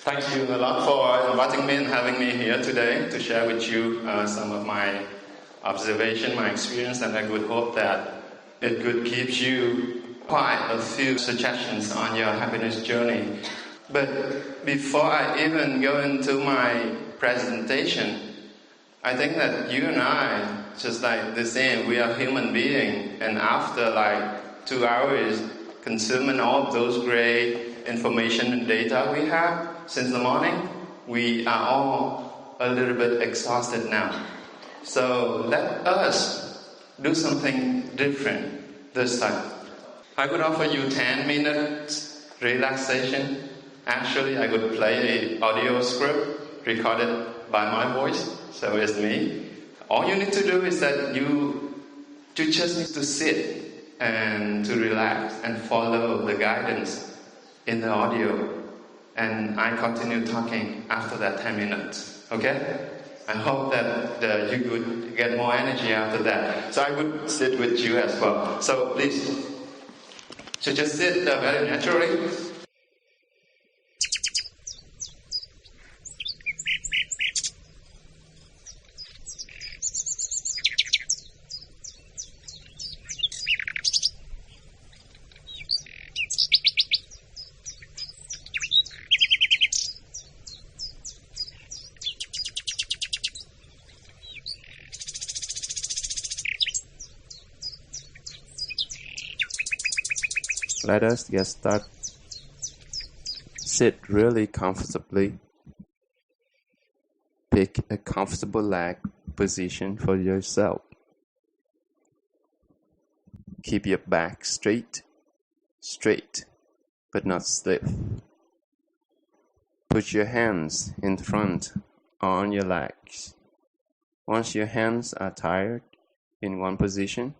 Thank you a lot for inviting me and having me here today to share with you some of my observation, my experience, and I would hope that it could give you quite a few suggestions on your happiness journey. But before I even go into my presentation, I think that you and I, just like the same, we are human beings, and after like 2 hours consuming all those great information and data we have since the morning, we are all a little bit exhausted now. So let us do something different this time. I could offer you 10 minutes relaxation. Actually, I could play an audio script recorded by my voice, so it's me. All you need to do is that you just need to sit and to relax and follow the guidance in the audio. And I continue talking after that 10 minutes, okay? I hope that you could get more energy after that. So I would sit with you as well. So please, so just sit very naturally. Let us get started. Sit really comfortably. Pick a comfortable leg position for yourself. Keep your back straight, but not stiff. Put your hands in front on your legs. Once your hands are tired in one position,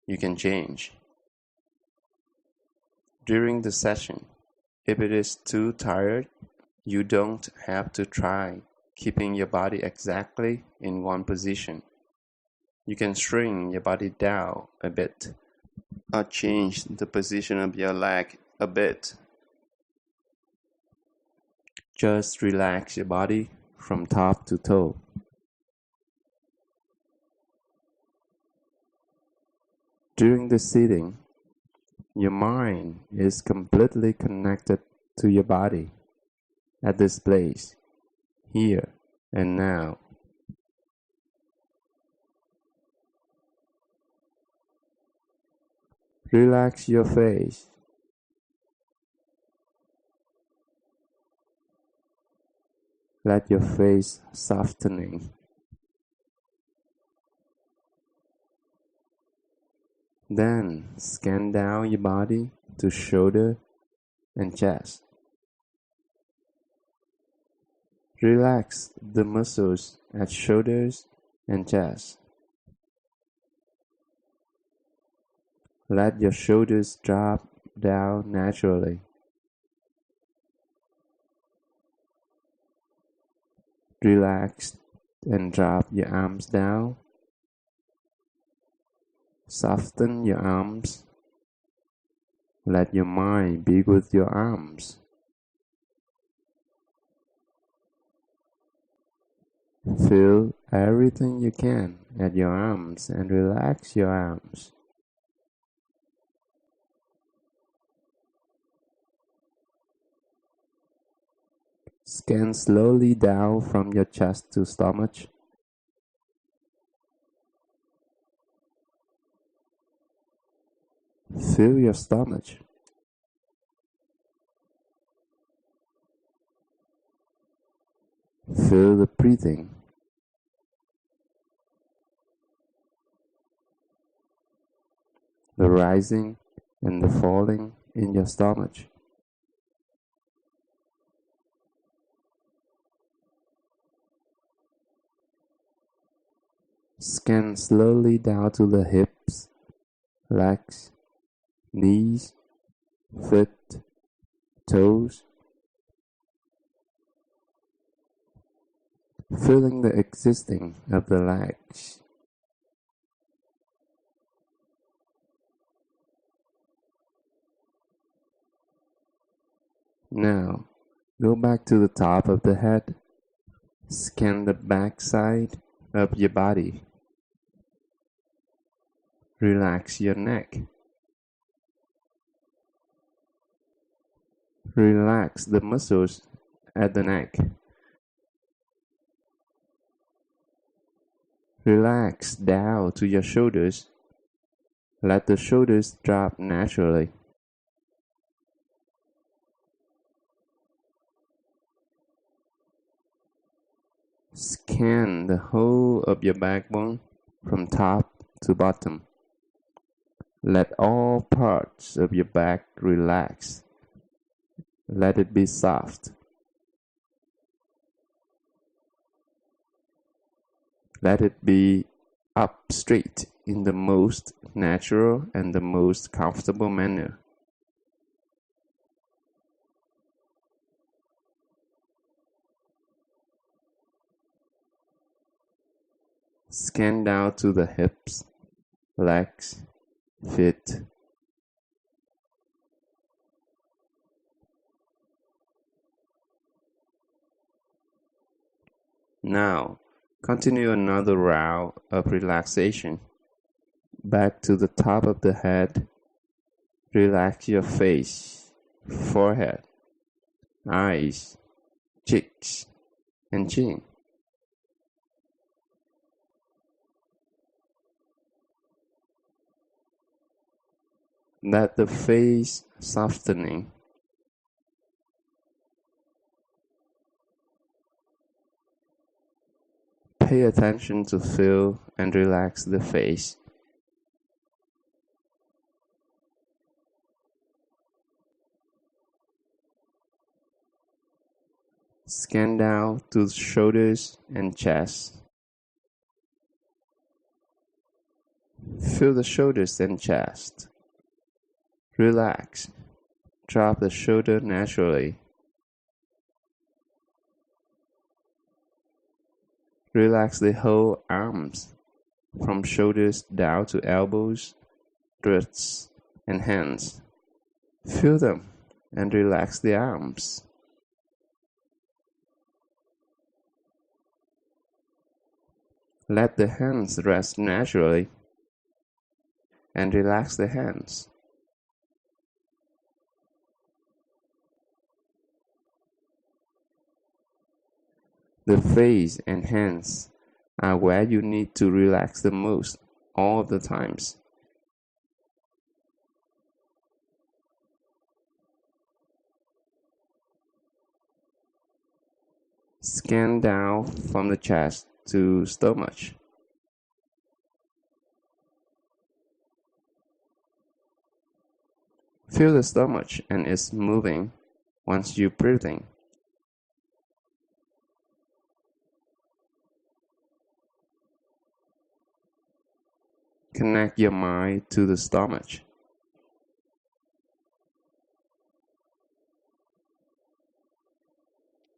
you can change. During the session, if it is too tired, you don't have to try keeping your body exactly in one position. You can shrink your body down a bit or change the position of your leg a bit. Just relax your body from top to toe. During the sitting, your mind is completely connected to your body at this place, here and now. Relax your face. Let your face softening. Then scan down your body to shoulder and chest. Relax the muscles at shoulders and chest. Let your shoulders drop down naturally. Relax and drop your arms down. Soften your arms. Let your mind be with your arms. Feel everything you can at your arms and relax your arms. Scan slowly down from your chest to stomach. Feel your stomach. Feel the breathing. The rising and the falling in your stomach. Scan slowly down to the hips, legs, knees, foot, toes, feeling the existing of the legs. Now, Go back to the top of the head. Scan the back side of your body. Relax your neck. Relax the muscles at the neck. Relax down to your shoulders. Let the shoulders drop naturally. Scan the whole of your backbone from top to bottom. Let all parts of your back relax. Let it be soft. Let it be up straight in the most natural and the most comfortable manner. Scan down to the hips, legs, feet. Now, continue another round of relaxation. Back to the top of the head. Relax your face, forehead, eyes, cheeks, and chin. Let the face softening. Pay attention to feel and relax the face. Scan down to the shoulders and chest. Feel the shoulders and chest. Relax. Drop the shoulder naturally. Relax the whole arms, from shoulders down to elbows, wrists, and hands. Feel them and relax the arms. Let the hands rest naturally and relax the hands. The face and hands are where you need to relax the most all of the times. Scan down from the chest to stomach. Feel the stomach and it's moving once you're breathing. Connect your mind to the stomach.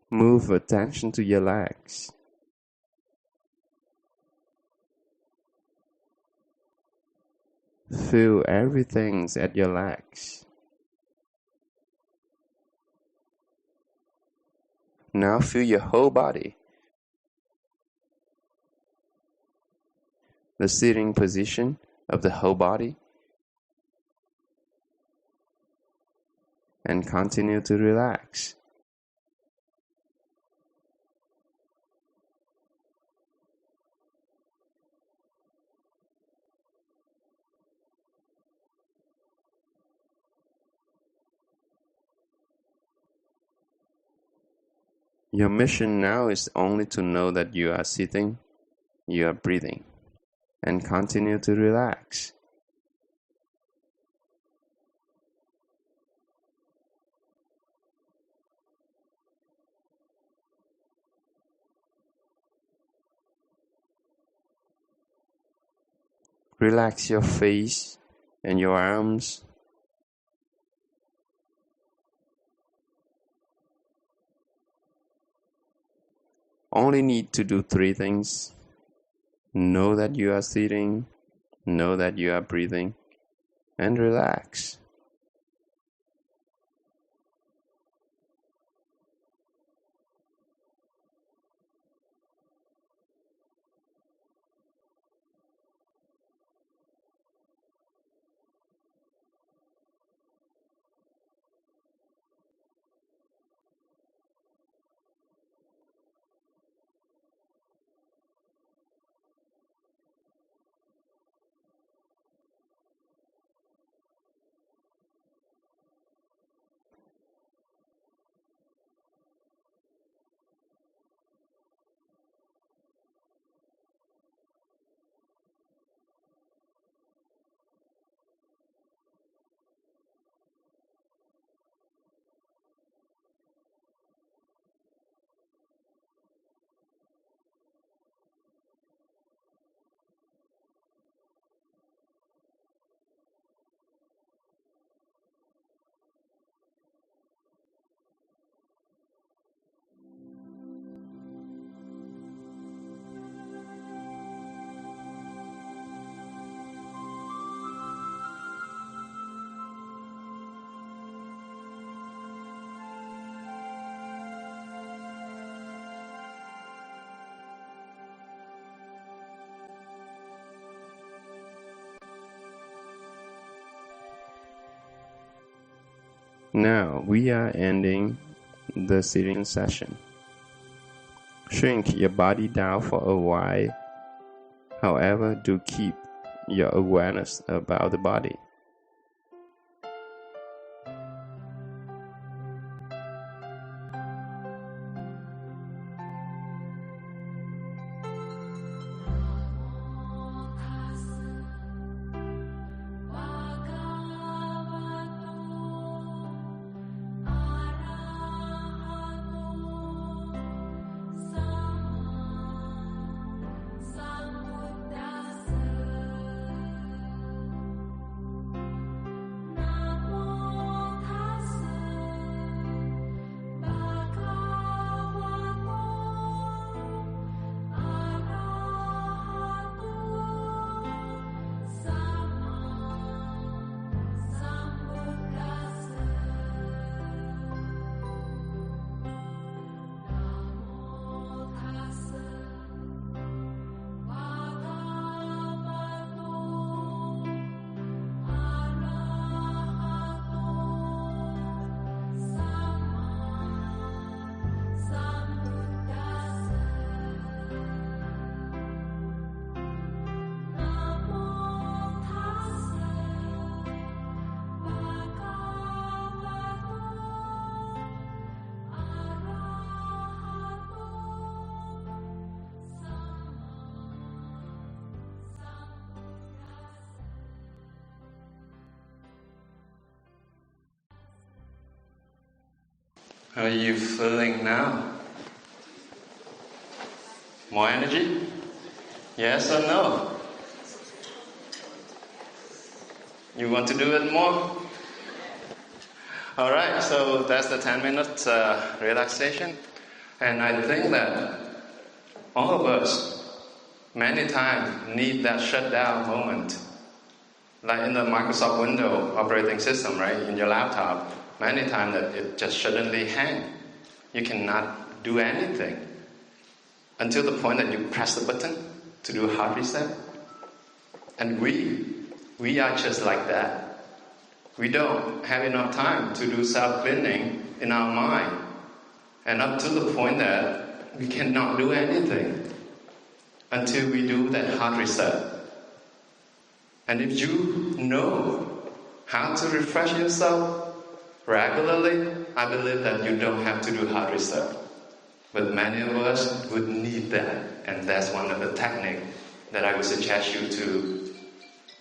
Move attention to your legs. Feel everything at your legs. Now feel your whole body. The sitting position of the whole body. And continue to relax. Your mission now is only to know that you are sitting, you are breathing, and continue to relax. Relax your face and your arms. Only need to do 3 things. Know that you are sitting, know that you are breathing, and relax. Now we are ending the sitting session. Shrink your body down for a while. However, do keep your awareness about the body. How are you feeling now? More energy? Yes or no? You want to do it more? Alright, so that's the 10-minute relaxation. And I think that all of us, many times, need that shutdown moment. Like in the Microsoft Windows operating system, right? In your laptop, many times that it just suddenly hang. You cannot do anything until the point that you press the button to do a hard reset. And we are just like that. We don't have enough time to do self-cleaning in our mind. And up to the point that we cannot do anything until we do that hard reset. And if you know how to refresh yourself regularly, I believe that you don't have to do hard reset. But many of us would need that. And that's one of the techniques that I would suggest you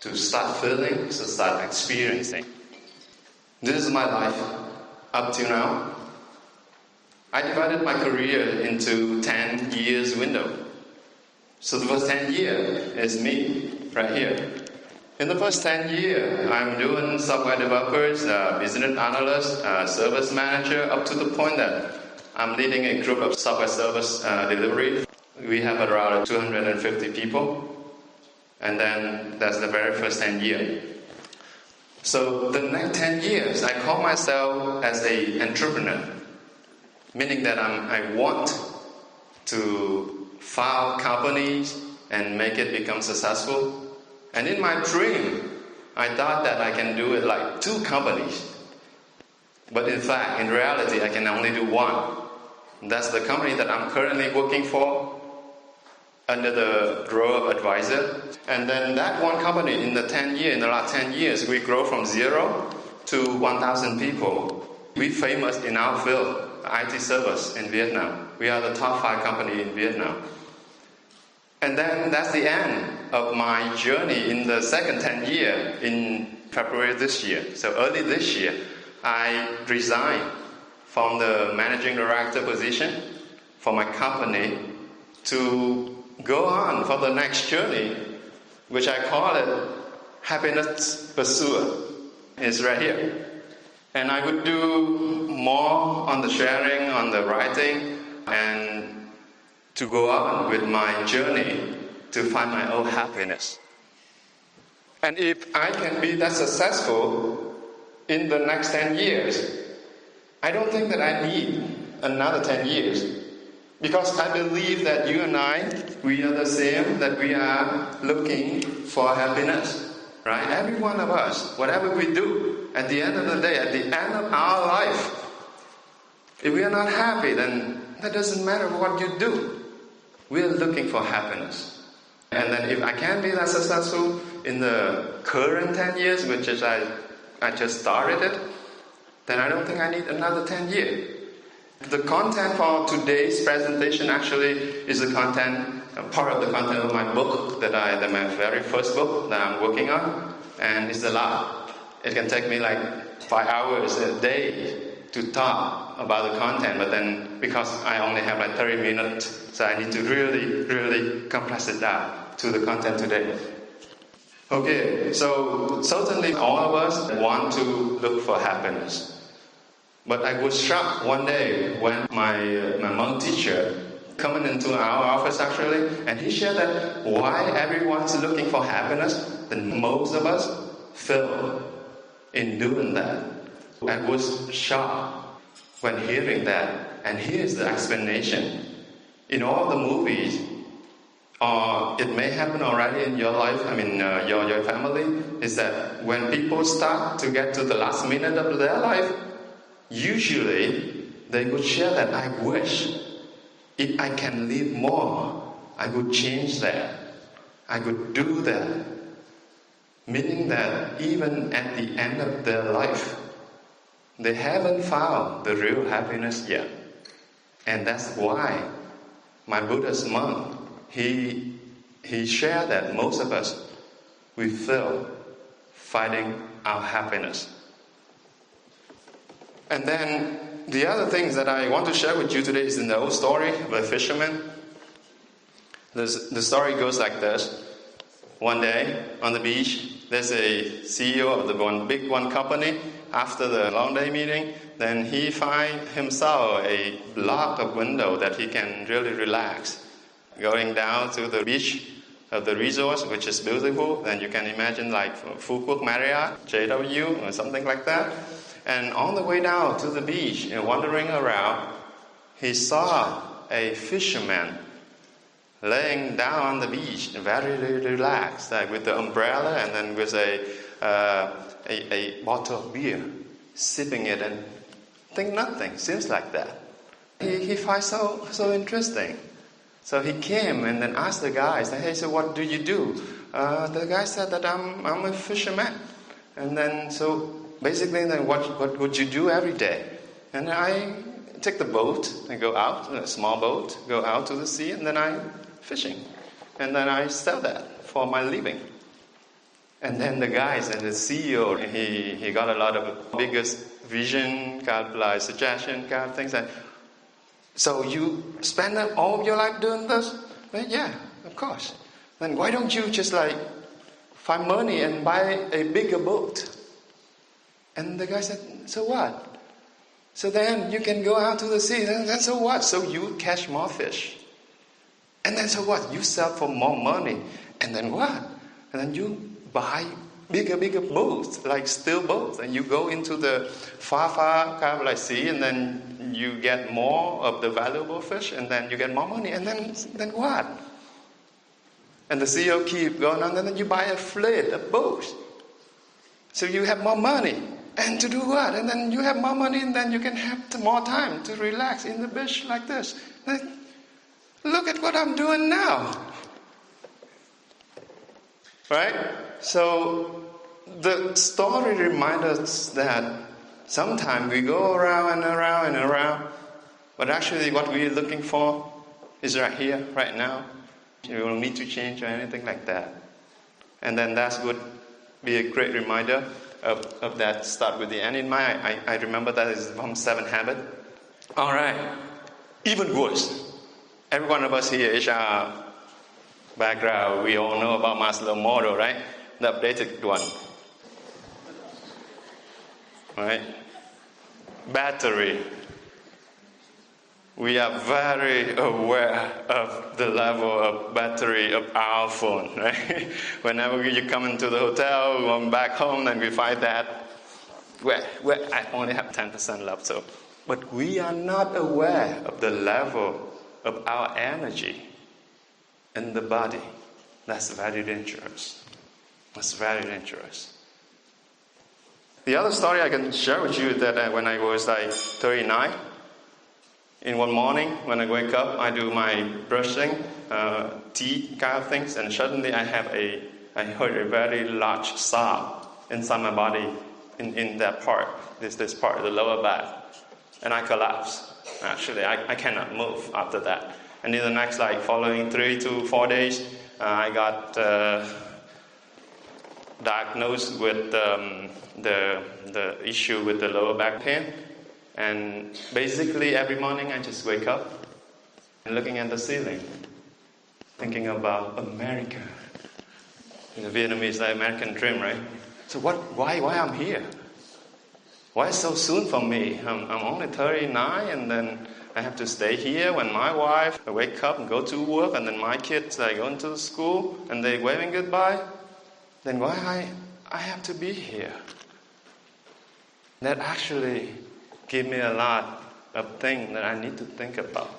to start feeling, to start experiencing. This is my life up to now. I divided my career into 10 years window. So the first 10 years is me, right here. In the first 10 years, I'm doing software developers, business analyst, service manager, up to the point that I'm leading a group of software service delivery. We have around 250 people. And then that's the very first 10 years. So the next 10 years, I call myself as an entrepreneur, meaning that I want to found companies and make it become successful. And in my dream, I thought that I can do it like 2 companies. But in fact, in reality, I can only do 1. That's the company that I'm currently working for under the role of advisor. And then that one company in the last 10 years, we grow from 0 to 1,000 people. We're famous in our field, IT service in Vietnam. We are the top 5 company in Vietnam. And then that's the end of my journey in the second 10 year in February this year. So early this year, I resigned from the managing director position for my company to go on for the next journey, which I call it happiness pursuer. It's right here. And I would do more on the sharing, on the writing, and to go on with my journey to find my own happiness. And if I can be that successful in the next 10 years, I don't think that I need another 10 years. Because I believe that you and I, we are the same, that we are looking for happiness. Right? Every one of us, whatever we do, At the end of the day, at the end of our life, if we are not happy, then that doesn't matter what you do. We are looking for happiness. And then if I can be that successful in the current 10 years, which is I just started it, then I don't think I need another 10 years. The content for today's presentation actually is the content, part of the content of my book, my very first book that I'm working on, and it's a lot. It can take me like 5 hours a day to talk about the content, but then because I only have like 30 minutes, so I need to really compress it down to the content today. Okay, so certainly all of us want to look for happiness. But I was shocked one day when my monk teacher coming into our office actually, and he shared that why everyone's looking for happiness, then most of us fail in doing that. I was shocked when hearing that, and here's the explanation. In all the movies, or it may happen already in your life, your family, is that when people start to get to the last minute of their life, usually they would share that I wish if I can live more, I would change that, I would do that. Meaning that even at the end of their life, they haven't found the real happiness yet. And that's why my Buddhist monk, he shared that most of us, we fail finding our happiness. And then the other things that I want to share with you today is in the old story of a fisherman. The story goes like this. One day on the beach, there's a CEO of the big company. After the long day meeting, then he finds himself a lot of window that he can really relax. Going down to the beach of the resort, which is beautiful, then you can imagine like Phuket Marriott, JW, or something like that. And on the way down to the beach, wandering around, he saw a fisherman laying down on the beach, very relaxed, like with the umbrella and then with a bottle of beer, sipping it and think nothing, seems like that. He finds so interesting. So he came and then asked the guy, said, hey, so what do you do? The guy said that I'm a fisherman. And then so basically then what would you do every day? And I take the boat and go out, a small boat, go out to the sea, and then I fishing. And then I sell that for my living. And then the guys and the CEO, he got a lot of biggest vision, kind of like suggestion, kind of things. Like, so you spend all of your life doing this? Well, yeah, of course. Then why don't you just like find money and buy a bigger boat? And the guy said, so what? So then you can go out to the sea. Then so what? So you catch more fish. And then so what? You sell for more money. And then what? And then you buy bigger boats, like steel boats. And you go into the far kind of like sea, and then you get more of the valuable fish, and then you get more money. And then what? And the CEO keep going on, and then you buy a fleet, a boat. So you have more money. And to do what? And then you have more money, and then you can have more time to relax in the beach like this. Look at what I'm doing now. Right? So the story reminds us that sometimes we go around and around and around, but actually what we're looking for is right here, right now. You don't need to change or anything like that. And then that would be a great reminder of that start with the end in mind. I remember that is from 7 Habits. All right. Even worse. Every one of us here, HR background, we all know about Maslow model, right? The updated one. Right? Battery. We are very aware of the level of battery of our phone, right? Whenever you come into the hotel, we come back home, and we find that, well, I only have 10% left. So, but we are not aware of the level of our energy in the body. That's very dangerous. That's very dangerous. The other story I can share with you is that when I was like 39, in one morning when I wake up, I do my brushing, tea kind of things, and suddenly I heard a very large sob inside my body, in that part, this part, the lower back, and I collapsed. Actually, I cannot move after that. And in the next, like following 3 to 4 days, I got diagnosed with the issue with the lower back pain. And basically every morning I just wake up and looking at the ceiling, thinking about America. In the Vietnamese, the American dream, right? So why I'm here? Why so soon for me? I'm only 39, and then I have to stay here when my wife I wake up and go to work, and then my kids are going to school and they waving goodbye. Then why I have to be here? That actually give me a lot of things that I need to think about.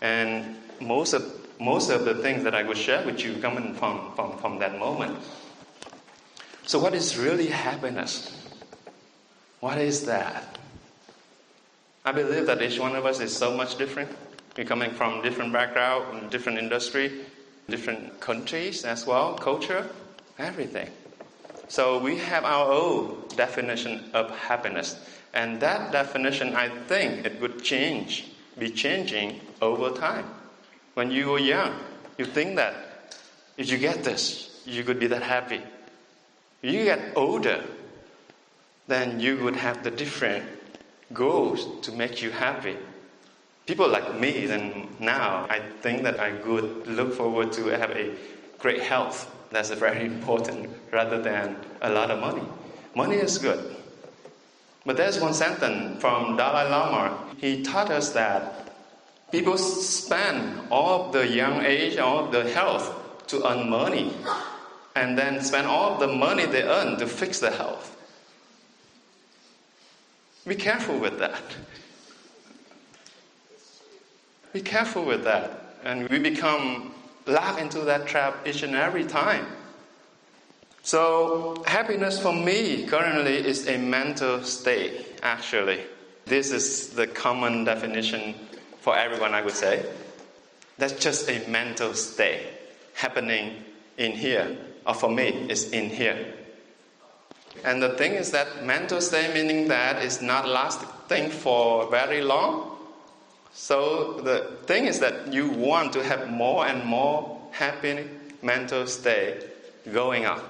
And most of the things that I will share with you coming from that moment. So what is really happiness? What is that? I believe that each one of us is so much different. We're coming from different background, different industry, different countries as well, culture, everything. So we have our own definition of happiness. And that definition, I think, it would be changing over time. When you were young, you think that if you get this, you could be that happy. If you get older, then you would have the different goals to make you happy. People like me, then now, I think that I would look forward to have a great health. That's very important, rather than a lot of money. Money is good. But there's one sentence from Dalai Lama. He taught us that people spend all of the young age, all of the health to earn money, and then spend all of the money they earn to fix the health. Be careful with that. Be careful with that. And we become locked into that trap each and every time. So happiness for me currently is a mental state, actually. This is the common definition for everyone, I would say. That's just a mental state happening in here, or for me, it's in here. And the thing is that mental state meaning that it's not lasting for very long. So the thing is that you want to have more and more happy mental state going on.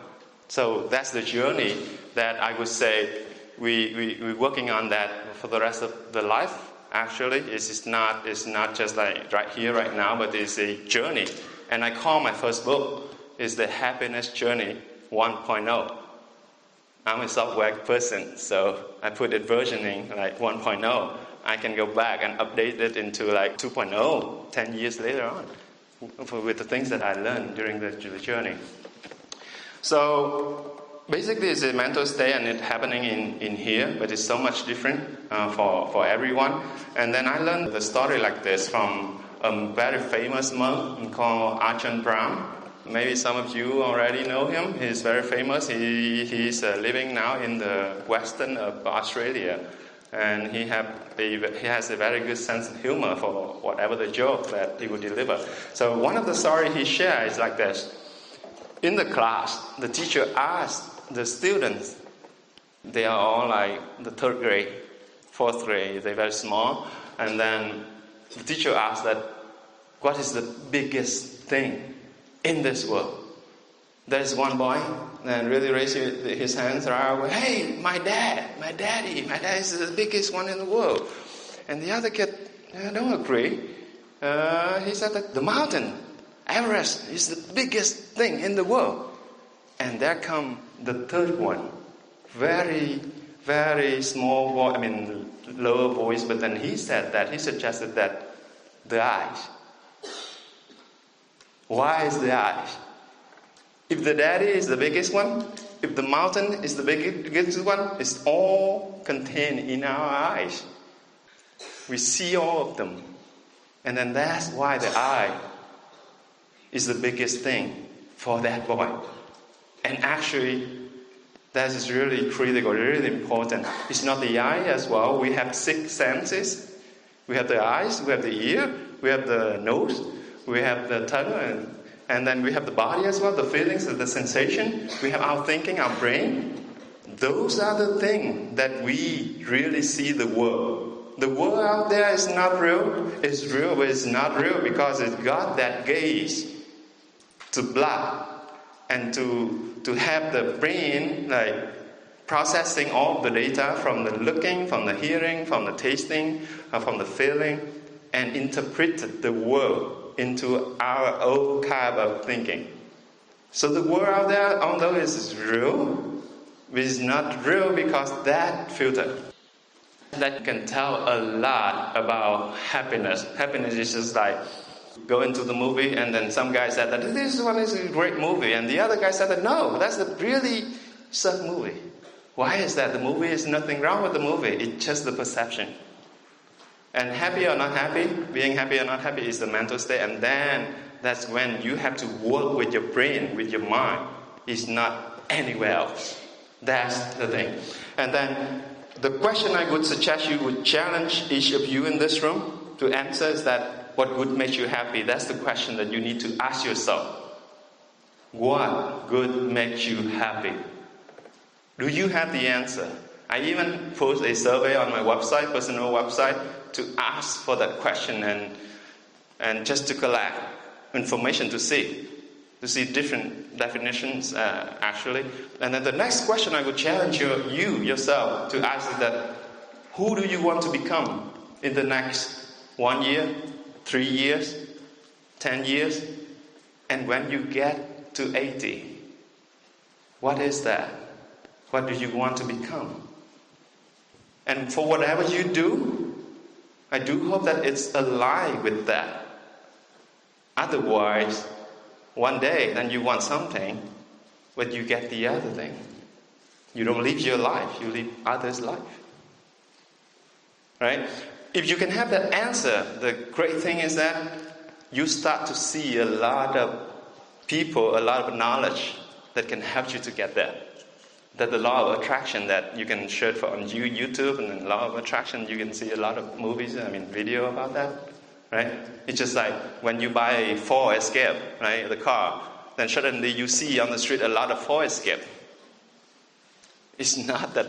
So that's the journey that I would say we're working on that for the rest of the life. Actually, it's not just like right here, right now, but it's a journey. And I call my first book is the Happiness Journey 1.0. I'm a software person, so I put it versioning like 1.0. I can go back and update it into like 2.0 10 years later on with the things that I learned during the journey. So basically it's a mental state and it's happening in here, but it's so much different for everyone. And then I learned the story like this from a very famous monk called Ajahn Brahm. Maybe some of you already know him. He's very famous. He's living now in the western of Australia. And he has a very good sense of humor for whatever the joke that he would deliver. So one of the stories he shares is like this. In the class, the teacher asked the students, they are all like the third grade, fourth grade, they're very small. And then the teacher asked that, what is the biggest thing in this world? There's one boy and really raised his hands around, hey, my daddy is the biggest one in the world. And the other kid, don't agree. He said that the mountain, Everest, is the biggest thing in the world. And there come the third one. Very, very small voice, lower voice, but then he suggested that the eyes. Why is the eyes? If the daddy is the biggest one, if the mountain is the biggest one, it's all contained in our eyes. We see all of them. And then that's why the eye is the biggest thing for that boy. And actually, That is really critical, really important. It's not the eye as well. We have 6 senses. We have the eyes, we have the ear, we have the nose, we have the tongue, and then we have the body as well, the feelings, the sensation. We have our thinking, our brain. Those are the things that we really see the world. The world out there is not real. It's real, but it's not real because it's got that gaze to block and to have the brain like processing all the data from the looking, from the hearing, from the tasting, from the feeling, and interpret the world into our own kind of thinking. So the world out there, although it is real, it is not real because that filter. That can tell a lot about happiness. Happiness is just like go into the movie and then some guy said that this one is a great movie, and the other guy said that no, that's a really sad movie. Why is that? The movie is nothing wrong with the movie. It's just the perception. And happy or not happy, being happy or not happy is the mental state. And then that's when you have to work with your brain, with your mind. It's not anywhere else. That's the thing. And then the question I would suggest you would challenge each of you in this room to answer is that what would make you happy? That's the question that you need to ask yourself. What would make you happy? Do you have the answer? I even post a survey on my website, personal website, to ask for that question and just to collect information to see different definitions actually. And then the next question I would challenge you yourself to ask is that who do you want to become in the next 1 year, 3 years, 10 years, and when you get to 80? What is that? What do you want to become? And for whatever you do, I do hope that it's aligned with that. Otherwise, one day, then you want something, but you get the other thing. You don't live your life, you live others' life. Right? If you can have that answer, the great thing is that you start to see a lot of people, a lot of knowledge that can help you to get there. That the law of attraction that you can search for on YouTube, and the law of attraction, you can see a lot of movies, video about that, right? It's just like when you buy a Ford Escape, right, the car, then suddenly you see on the street a lot of Ford Escape. It's not that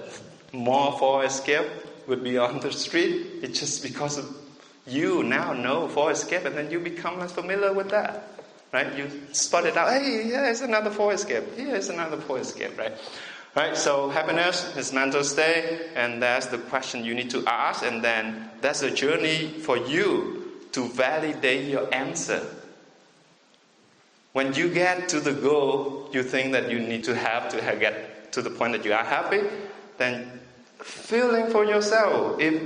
more Ford Escape would be on the street. It's just because of you now know Ford Escape, and then you become familiar with that, right? You spot it out. Hey, here's another Ford Escape. Here's another Ford Escape, right? Right, so happiness is mental state, and that's the question you need to ask, and then that's a journey for you to validate your answer. When you get to the goal you think that you need to get to the point that you are happy, then feeling for yourself if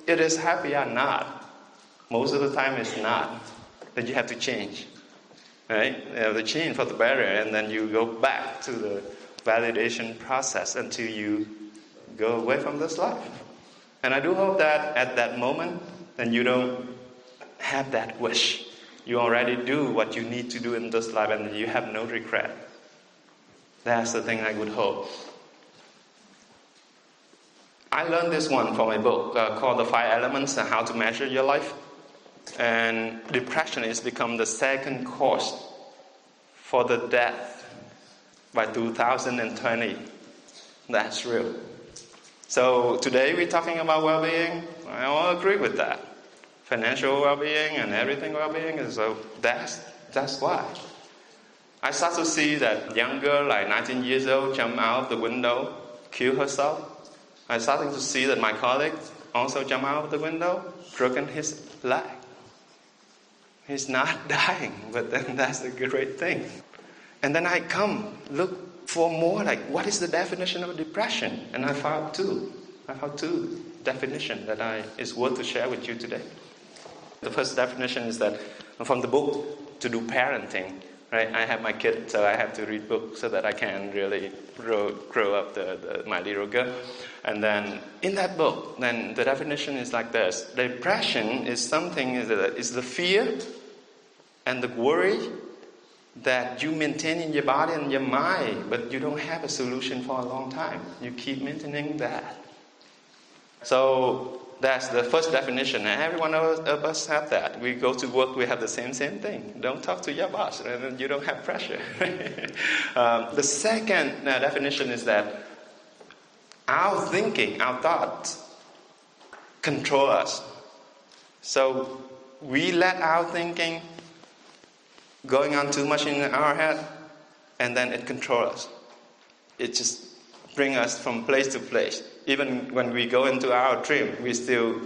it is happy or not. Most of the time it's not. Then you have to change. Right? You have to change for the better, and then you go back to the validation process until you go away from this life. And I do hope that at that moment, then you don't have that wish. You already do what you need to do in this life, and you have no regret. That's the thing I would hope. I learned this one from a book called The 5 Elements and How to Measure Your Life. And depression has become the second cause for the death by 2020. That's real. So today we're talking about well-being. I all agree with that. Financial well-being and everything well-being. And so that's why. I start to see that young girl, like 19 years old, jump out of the window, kill herself. I'm starting to see that my colleague also jump out of the window, broken his leg. He's not dying, but then that's the great thing. And then I come look for more, like what is the definition of depression? And I found two definitions that is worth to share with you today. The first definition is that from the book To Do Parenting, right? I have my kid, so I have to read books so that I can really grow up my little girl. And then in that book, then the definition is like this: depression is something is the fear and the worry that you maintain in your body and your mind, but you don't have a solution for a long time. You keep maintaining that. So that's the first definition, and every one of us have that. We go to work, we have the same thing. Don't talk to your boss, and then you don't have pressure. The second definition is that our thinking, our thoughts, control us. So we let our thinking going on too much in our head, and then it controls us. It just brings us from place to place. Even when we go into our dream, we're still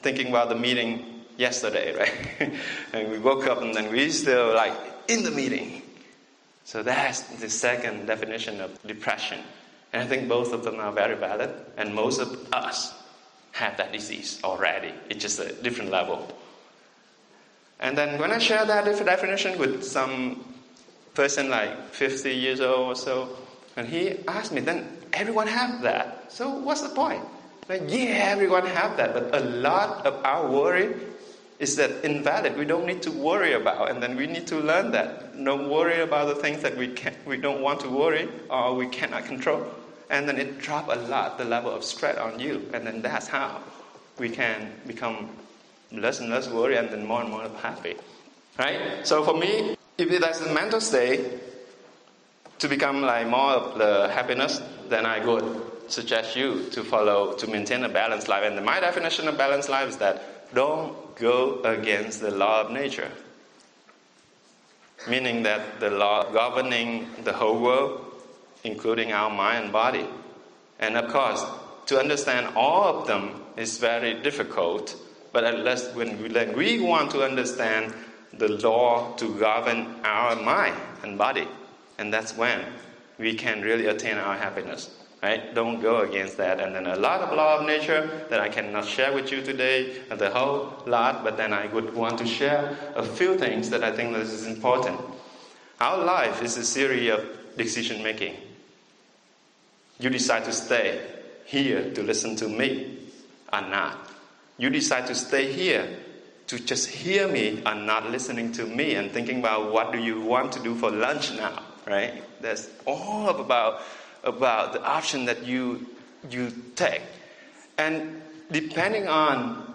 thinking about the meeting yesterday, right? And we woke up and then we're still like in the meeting. So that's the second definition of depression. And I think both of them are very valid, and most of us have that disease already. It's just a different level. And then when I share that definition with some person like 50 years old or so, and he asked me, then everyone have that. So what's the point? Like, yeah, everyone have that, but a lot of our worry is that invalid. We don't need to worry about, and then we need to learn that. Don't worry about the things that we don't want to worry or we cannot control. And then it drop a lot the level of stress on you, and then that's how we can become less and less worried and then more and more happy. Right? So for me, if that's a mental state, to become like more of the happiness, then I would suggest you to follow, to maintain a balanced life. And my definition of balanced life is that don't go against the law of nature. Meaning that the law governing the whole world, including our mind and body. And of course, to understand all of them is very difficult, but at least when we want to understand the law to govern our mind and body, and that's when we can really attain our happiness, right? Don't go against that. And then a lot of law of nature that I cannot share with you today, the whole lot, but then I would want to share a few things that I think this is important. Our life is a series of decision making. You decide to stay here to listen to me or not. You decide to stay here to just hear me and not listening to me and thinking about what do you want to do for lunch now, right? That's all about the option that you take. And depending on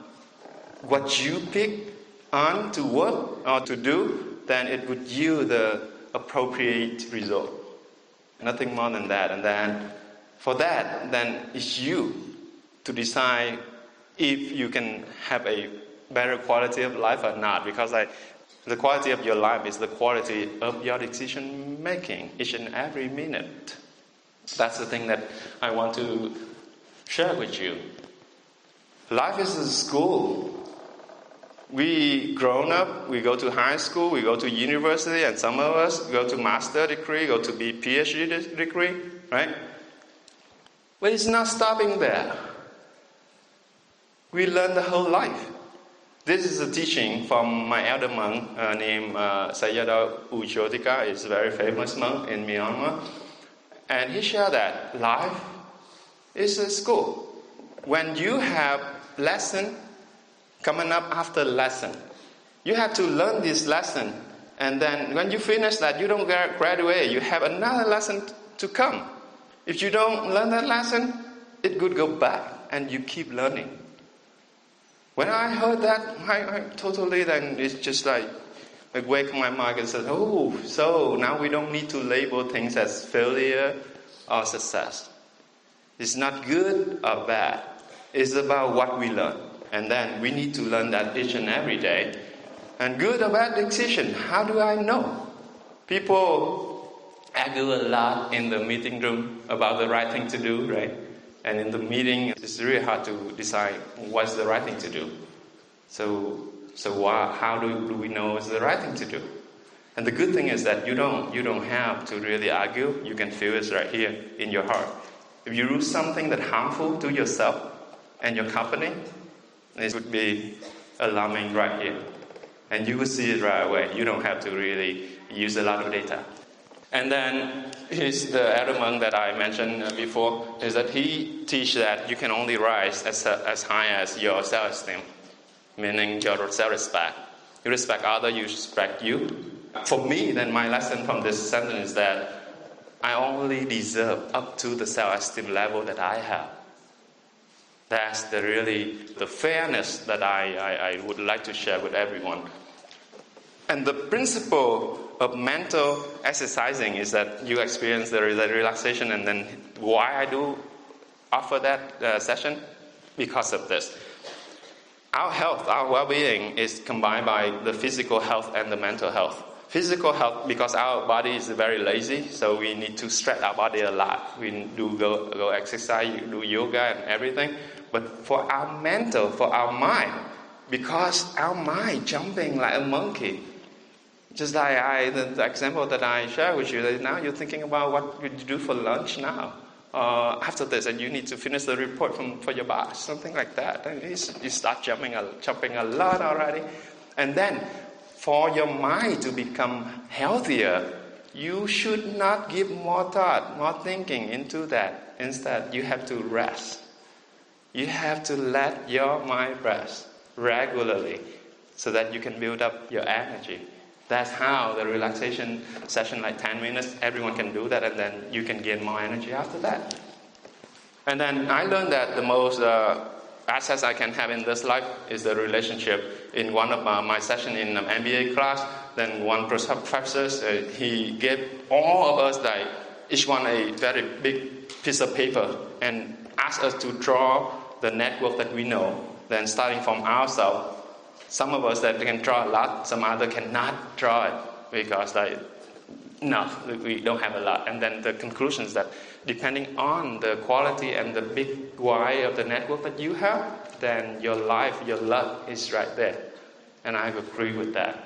what you pick on to work or to do, then it would yield the appropriate result. Nothing more than that. And then for that, then it's you to decide if you can have a better quality of life or not. Because the quality of your life is the quality of your decision making each and every minute. That's the thing that I want to share with you. Life is a school. We grown up, we go to high school, we go to university, and some of us go to master degree, go to be PhD degree, right? But it's not stopping there. We learn the whole life. This is a teaching from my elder monk named Sayadaw U Chotika. He's a very famous monk in Myanmar. And he shared that life is a school. When you have lesson coming up after lesson, you have to learn this lesson. And then when you finish that, you don't graduate. You have another lesson to come. If you don't learn that lesson, it could go back and you keep learning. When I heard that, I totally then, it's just like wake my mind and said, oh, so now we don't need to label things as failure or success. It's not good or bad. It's about what we learn. And then we need to learn that each and every day. And good or bad decision, how do I know? People argue a lot in the meeting room about the right thing to do, right? And in the meeting, it's really hard to decide what's the right thing to do. So how do we know it's the right thing to do? And the good thing is that you don't have to really argue. You can feel it right here in your heart. If you do something that's harmful to yourself and your company, it would be alarming right here. And you will see it right away. You don't have to really use a lot of data. And then he's the elder monk that I mentioned before, is that he teaches that you can only rise as high as your self-esteem, meaning your self-respect. You respect others, you respect you. For me, then my lesson from this sentence is that I only deserve up to the self-esteem level that I have. That's the fairness that I would like to share with everyone. And the principle of mental exercising is that you experience the relaxation, and then why I do offer that session? Because of this. Our health, our well-being is combined by the physical health and the mental health. Physical health, because our body is very lazy, so we need to stretch our body a lot. We do go exercise, do yoga and everything. But for our mental, for our mind, because our mind jumping like a monkey, just like the example that I share with you, that now you're thinking about what you do for lunch now. After this, and you need to finish the report for your boss, something like that. And you start jumping a lot already. And then, for your mind to become healthier, you should not give more thought, more thinking into that. Instead, you have to rest. You have to let your mind rest regularly so that you can build up your energy. That's how the relaxation session, like 10 minutes, everyone can do that, and then you can gain more energy after that. And then I learned that the most assets I can have in this life is the relationship. In one of my session in MBA class, then one professor, he gave all of us, like each one a very big piece of paper, and asked us to draw the network that we know. Then starting from ourselves, some of us that can draw a lot, some other cannot draw it because we don't have a lot. And then the conclusion is that depending on the quality and the big why of the network that you have, then your life, your luck is right there. And I agree with that.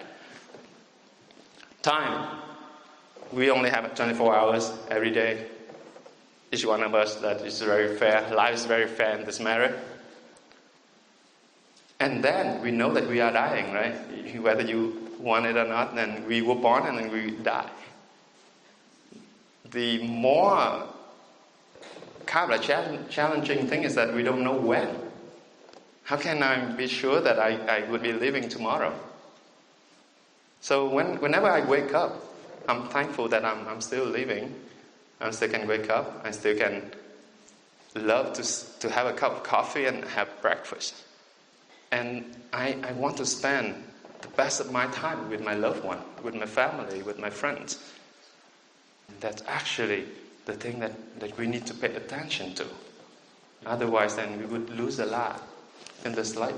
Time. We only have 24 hours every day. Each one of us, that is very fair. Life is very fair in this matter. And then we know that we are dying, right? Whether you want it or not, then we were born and then we die. The more kind of challenging thing is that we don't know when. How can I be sure that I would be living tomorrow? So whenever I wake up, I'm thankful that I'm still living. I still can wake up. I still can love to have a cup of coffee and have breakfast. And I want to spend the best of my time with my loved one, with my family, with my friends. That's actually the thing that we need to pay attention to. Otherwise, then we would lose a lot in this life.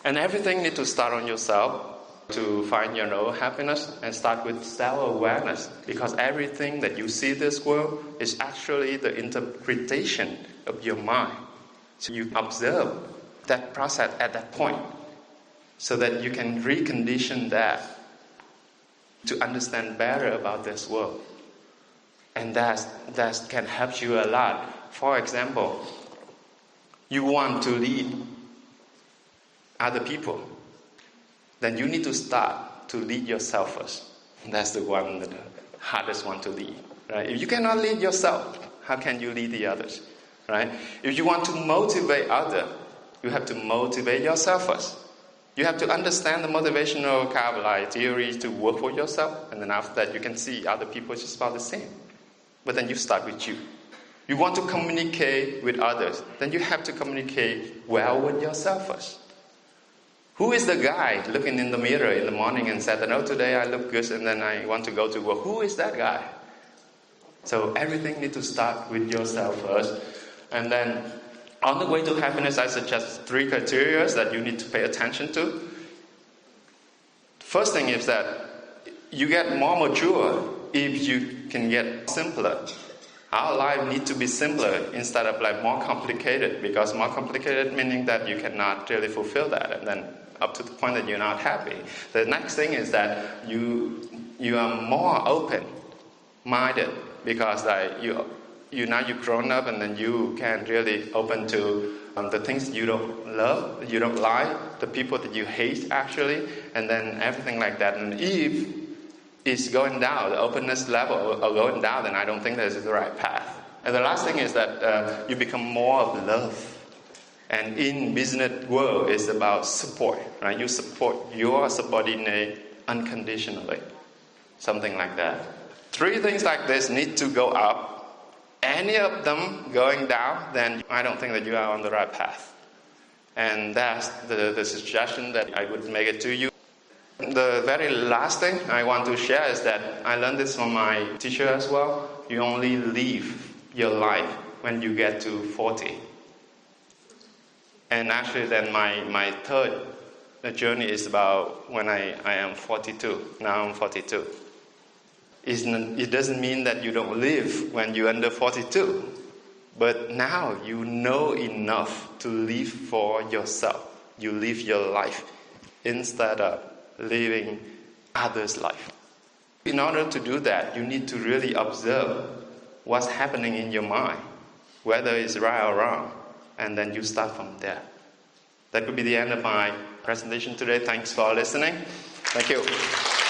And everything needs to start on yourself to find your own happiness, and start with self-awareness. Because everything that you see this world is actually the interpretation of your mind. So you observe that process at that point so that you can recondition that to understand better about this world. And that can help you a lot. For example, you want to lead other people, then you need to start to lead yourself first. That's the hardest one to lead, right? If you cannot lead yourself, how can you lead the others, right? If you want to motivate others, you have to motivate yourself first. You have to understand the motivational kind of like theory to work for yourself, and then after that you can see other people just about the same. But then you start with you. You want to communicate with others, then you have to communicate well with yourself first. Who is the guy looking in the mirror in the morning and said that, oh, today I look good and then I want to go to work? Who is that guy? So everything needs to start with yourself first. And then on the way to happiness, I suggest 3 criteria that you need to pay attention to. First thing is that you get more mature if you can get simpler. Our life needs to be simpler instead of like more complicated, because more complicated meaning that you cannot really fulfill that, and then up to the point that you're not happy. The next thing is that you are more open-minded, because like you now you've grown up, and then you can really open to the things you don't love, you don't like, the people that you hate actually, and then everything like that. And if it's going down, the openness level are going down, then I don't think this is the right path. And the last thing is that you become more of love. And in business world, it's about support, right? You support your subordinate unconditionally. Something like that. 3 things like this need to go up. Any of them going down, then I don't think that you are on the right path. And that's the suggestion that I would make it to you. The very last thing I want to share is that I learned this from my teacher as well. You only live your life when you get to 40. And actually then my third journey is about when I am 42. Now I'm 42. It doesn't mean that you don't live when you're under 42. But now you know enough to live for yourself. You live your life instead of living others' life. In order to do that, you need to really observe what's happening in your mind, whether it's right or wrong, and then you start from there. That could be the end of my presentation today. Thanks for listening. Thank you.